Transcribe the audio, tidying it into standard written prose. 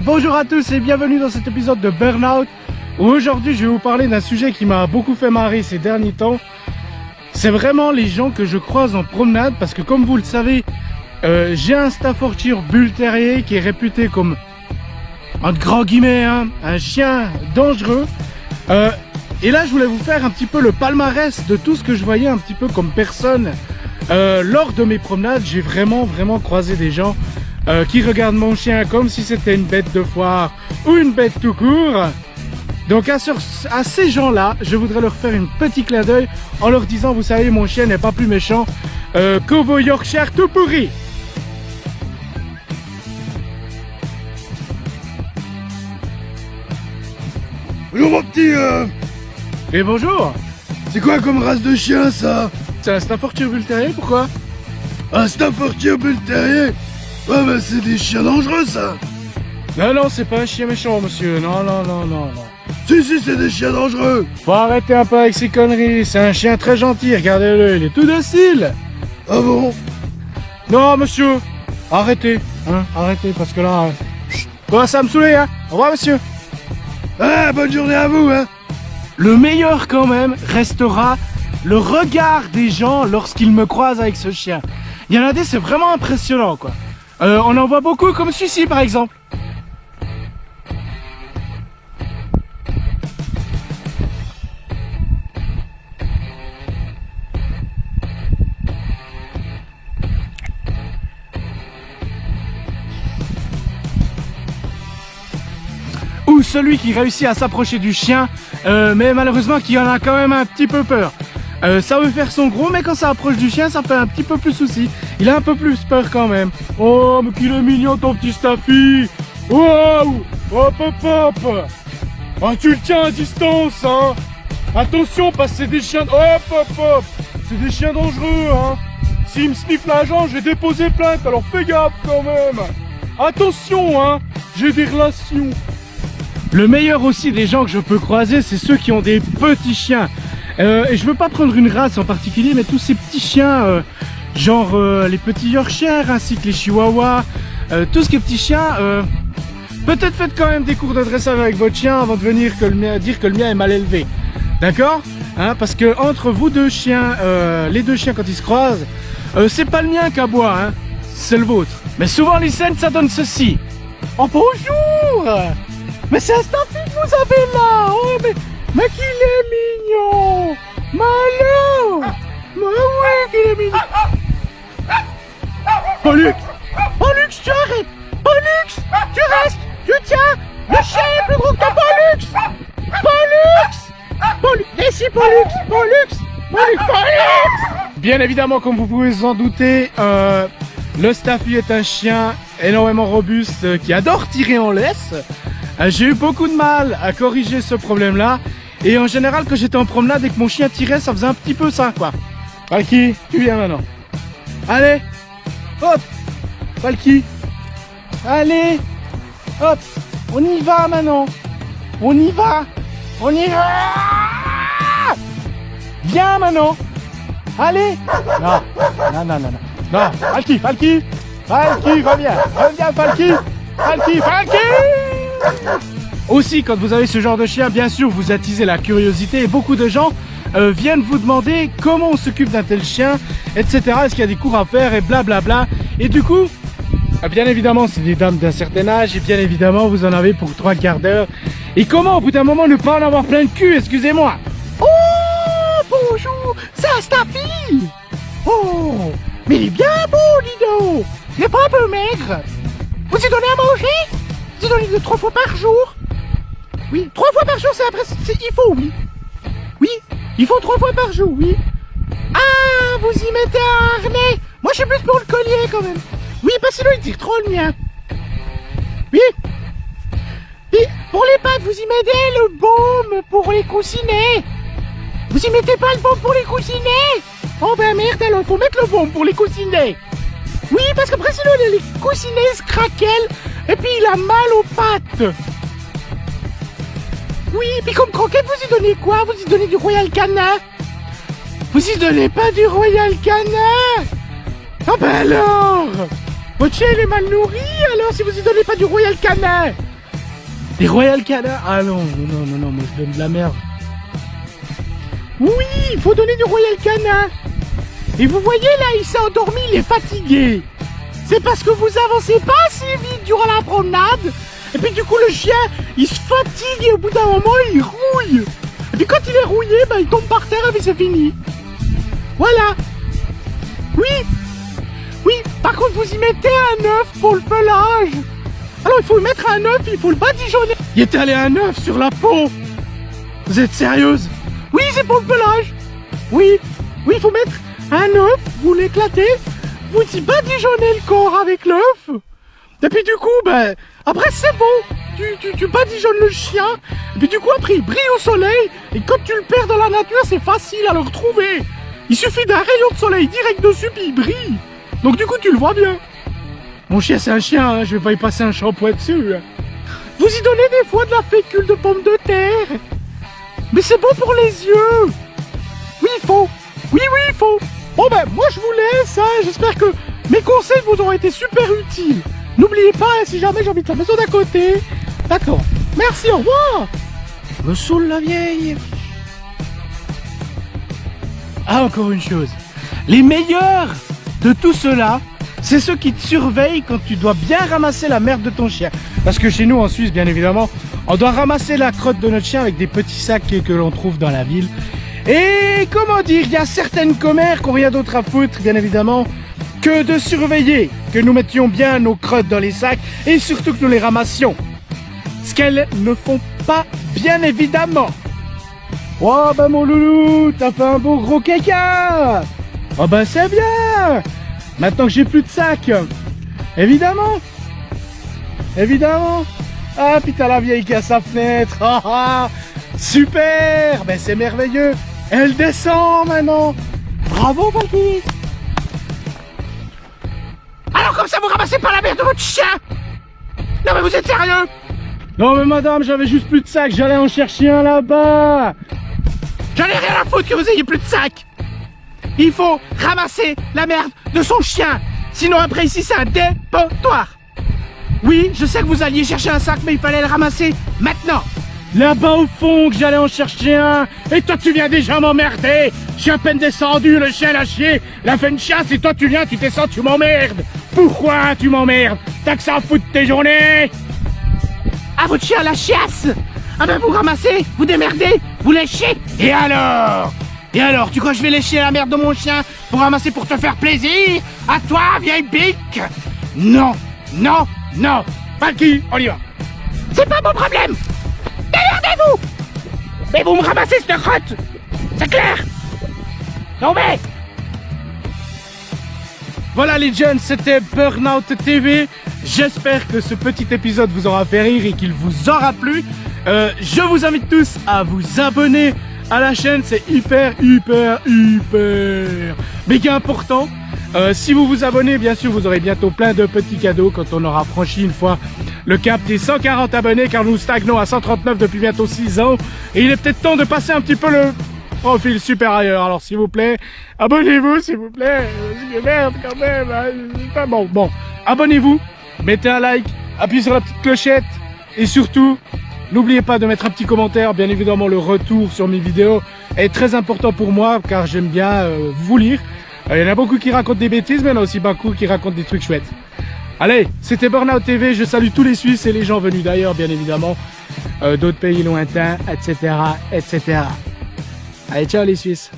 Et bonjour à tous et bienvenue dans cet épisode de Burnout où aujourd'hui je vais vous parler d'un sujet qui m'a beaucoup fait marrer ces derniers temps. C'est vraiment les gens que je croise en promenade parce que comme vous le savez, j'ai un Staffordshire Bull Terrier qui est réputé comme, entre grands guillemets, un chien dangereux. Et là je voulais vous faire un petit peu le palmarès de tout ce que je voyais un petit peu comme personne. Lors de mes promenades, j'ai vraiment croisé des gens qui regardent mon chien comme si c'était une bête de foire ou une bête tout court. Donc à ces gens-là, je voudrais leur faire un petit clin d'œil en leur disant, vous savez, mon chien n'est pas plus méchant que vos Yorkshire tout pourris. Bonjour mon petit Et bonjour. C'est quoi comme race de chien ça? C'est un Staffordshire Bull Terrier, pourquoi? Un Staffordshire Bull Terrier? Ouais bah c'est des chiens dangereux ça. Non, c'est pas un chien méchant, monsieur. Non. Si c'est des chiens dangereux. Faut arrêter un peu avec ces conneries. C'est un chien très gentil, regardez-le, il est tout docile. Ah bon? Non, monsieur. Arrêtez, arrêtez, parce que là... commence à me saouler, Au revoir, monsieur. Ah, bonne journée à vous, Le meilleur, quand même, restera le regard des gens lorsqu'ils me croisent avec ce chien. Il y en a des, c'est vraiment impressionnant, quoi. On en voit beaucoup, comme celui-ci, par exemple. Ou celui qui réussit à s'approcher du chien, mais malheureusement qui en a quand même un petit peu peur. Ça veut faire son gros, mais quand ça approche du chien, ça fait un petit peu plus souci. Il a un peu plus peur quand même. Oh, mais qu'il est mignon ton petit Staffy. Waouh. Hop. Ah, tu le tiens à distance, Attention, parce que c'est des chiens... Hop. C'est des chiens dangereux, S'il me sniffe la jambe, je vais déposer plainte, alors fais gaffe quand même. Attention, j'ai des relations. Le meilleur aussi des gens que je peux croiser, c'est ceux qui ont des petits chiens. Et je veux pas prendre une race en particulier, mais tous ces petits chiens, genre les petits Yorkshire ainsi que les Chihuahuas, tous ces petits chiens, peut-être faites quand même des cours de dressage avec votre chien avant de venir dire que le mien est mal élevé. D'accord, parce que entre vous deux chiens, les deux chiens quand ils se croisent, c'est pas le mien qui aboie, c'est le vôtre. Mais souvent les scènes ça donne ceci. Oh bonjour. Mais c'est un Staffy que vous avez là. Oh mais qu'il est mignon. Malo. Mais oui qu'il est mignon. Pollux, tu arrêtes. Pollux, tu restes. Tu tiens. Le chien est plus gros que toi, Pollux. Ici Pollux. Bien évidemment, comme vous pouvez vous en douter, le Staffy est un chien énormément robuste qui adore tirer en laisse. J'ai eu beaucoup de mal à corriger ce problème-là. Et en général, quand j'étais en promenade et que mon chien tirait, ça faisait un petit peu ça, quoi. Valky, tu viens maintenant. Allez, hop, Valky. Allez, hop, on y va maintenant. On y va. Viens maintenant. Allez. Non, Valky, reviens, Valky. Aussi, quand vous avez ce genre de chien, bien sûr, vous attisez la curiosité et beaucoup de gens viennent vous demander comment on s'occupe d'un tel chien, etc. Est-ce qu'il y a des cours à faire et blablabla. Et du coup, bien évidemment, c'est des dames d'un certain âge et bien évidemment, vous en avez pour 3 quarts d'heure. Et comment, au bout d'un moment, ne pas en avoir plein de cul, excusez-moi. Oh, bonjour, c'est un Staffy. Oh, mais il est bien beau, Lido. Il n'est pas un peu maigre. Vous y donnez à manger? Vous y donnez 3 fois par jour? Oui, 3 fois par jour, il faut, oui. Oui, il faut 3 fois par jour, oui. Ah, vous y mettez un harnais. Moi, je suis plus pour le collier, quand même. Oui, parce que sinon, il tire trop le mien. Oui. Et pour les pattes, vous y mettez le baume pour les coussinets. Vous y mettez pas le baume pour les coussinets? Oh ben merde, alors, faut mettre le baume pour les coussinets. Oui, parce qu'après, sinon, les coussinets se craquellent. Et puis, il a mal aux pattes. Oui, puis comme croquette, vous y donnez quoi? Vous y donnez du Royal Canin? Vous y donnez pas du Royal Canin? Ah ben alors, votre chien il est mal nourri alors si vous y donnez pas du Royal Canin. Des Royal Canin? Ah non, moi je donne de la merde. Oui, il faut donner du Royal Canin. Et vous voyez là, il s'est endormi, il est fatigué. C'est parce que vous avancez pas assez vite durant la promenade. Et puis du coup le chien, il se fatigue et au bout d'un moment, il rouille. Et puis quand il est rouillé, bah, il tombe par terre et puis c'est fini. Voilà. Oui, par contre vous y mettez un œuf pour le pelage. Alors il faut y mettre un œuf, il faut le badigeonner. Il est allé un œuf sur la peau. Vous êtes sérieuse? Oui, c'est pour le pelage. Oui, il faut mettre un œuf, vous l'éclatez, vous y badigeonnez le corps avec l'œuf. Et puis du coup, ben, après c'est bon. Tu badigeonnes le chien. Et puis du coup, après il brille au soleil. Et quand tu le perds dans la nature, c'est facile à le retrouver. Il suffit d'un rayon de soleil direct dessus, puis il brille. Donc du coup, tu le vois bien. Mon chien, c'est un chien, hein, je vais pas y passer un shampoing dessus. Hein. Vous y donnez des fois de la fécule de pommes de terre. Mais c'est bon pour les yeux. Oui, il faut. Oui, il faut. Bon ben, moi je vous laisse. Hein. J'espère que mes conseils vous auront été super utiles. N'oubliez pas, hein, si jamais j'habite la maison d'à côté. D'accord. Merci, au revoir. Me saoule la vieille. Ah, encore une chose. Les meilleurs de tout cela, c'est ceux qui te surveillent quand tu dois bien ramasser la merde de ton chien. Parce que chez nous, en Suisse, bien évidemment, on doit ramasser la crotte de notre chien avec des petits sacs que l'on trouve dans la ville. Et comment dire, il y a certaines commères qui n'ont rien d'autre à foutre, bien évidemment, que de surveiller que nous mettions bien nos crottes dans les sacs et surtout que nous les ramassions. Ce qu'elles ne font pas, bien évidemment. Oh bah mon loulou, t'as fait un beau gros caca. Oh bah c'est bien. Maintenant que j'ai plus de sac. Évidemment. Ah putain la vieille qui a sa fenêtre. Super. Ben c'est merveilleux. Elle descend maintenant. Bravo Valky. Alors comme ça vous ramassez pas la merde de votre chien. Non mais vous êtes sérieux? Non mais madame, j'avais juste plus de sac, j'allais en chercher un là-bas. J'en ai rien à foutre que vous ayez plus de sac. Il faut ramasser la merde de son chien. Sinon après ici c'est un dépotoir. Oui, je sais que vous alliez chercher un sac, mais il fallait le ramasser maintenant. Là-bas au fond que j'allais en chercher un. Et toi tu viens déjà m'emmerder. Je suis à peine descendu, le chien l'a chié. La fait une chasse et toi tu viens, tu descends, tu m'emmerdes. Pourquoi tu m'emmerdes? T'as que ça à foutre de tes journées. Ah, votre chien la chiasse. Ah ben vous ramassez, vous démerdez, vous léchez. Et alors, tu crois que je vais lécher la merde de mon chien pour ramasser pour te faire plaisir? À toi, vieille bique. Non. Valky, on y va. C'est pas mon problème. Démerdez-vous. Mais vous me ramassez cette crotte. C'est clair? Non mais... Voilà les jeunes, c'était Burnout TV. J'espère que ce petit épisode vous aura fait rire et qu'il vous aura plu. Je vous invite tous à vous abonner à la chaîne, c'est hyper méga important. Si vous vous abonnez, bien sûr, vous aurez bientôt plein de petits cadeaux quand on aura franchi une fois le cap des 140 abonnés, car nous stagnons à 139 depuis bientôt 6 ans. Et il est peut-être temps de passer un petit peu le profil supérieur. Alors s'il vous plaît, abonnez-vous s'il vous plaît. Merde quand même, c'est pas bon. Bon, abonnez-vous, mettez un like, appuyez sur la petite clochette et surtout, n'oubliez pas de mettre un petit commentaire. Bien évidemment, le retour sur mes vidéos est très important pour moi car j'aime bien vous lire. Il y en a beaucoup qui racontent des bêtises, mais il y en a aussi beaucoup qui racontent des trucs chouettes. Allez, c'était Burnout TV, je salue tous les Suisses et les gens venus d'ailleurs, bien évidemment, d'autres pays lointains, etc. Allez, ciao les Suisses.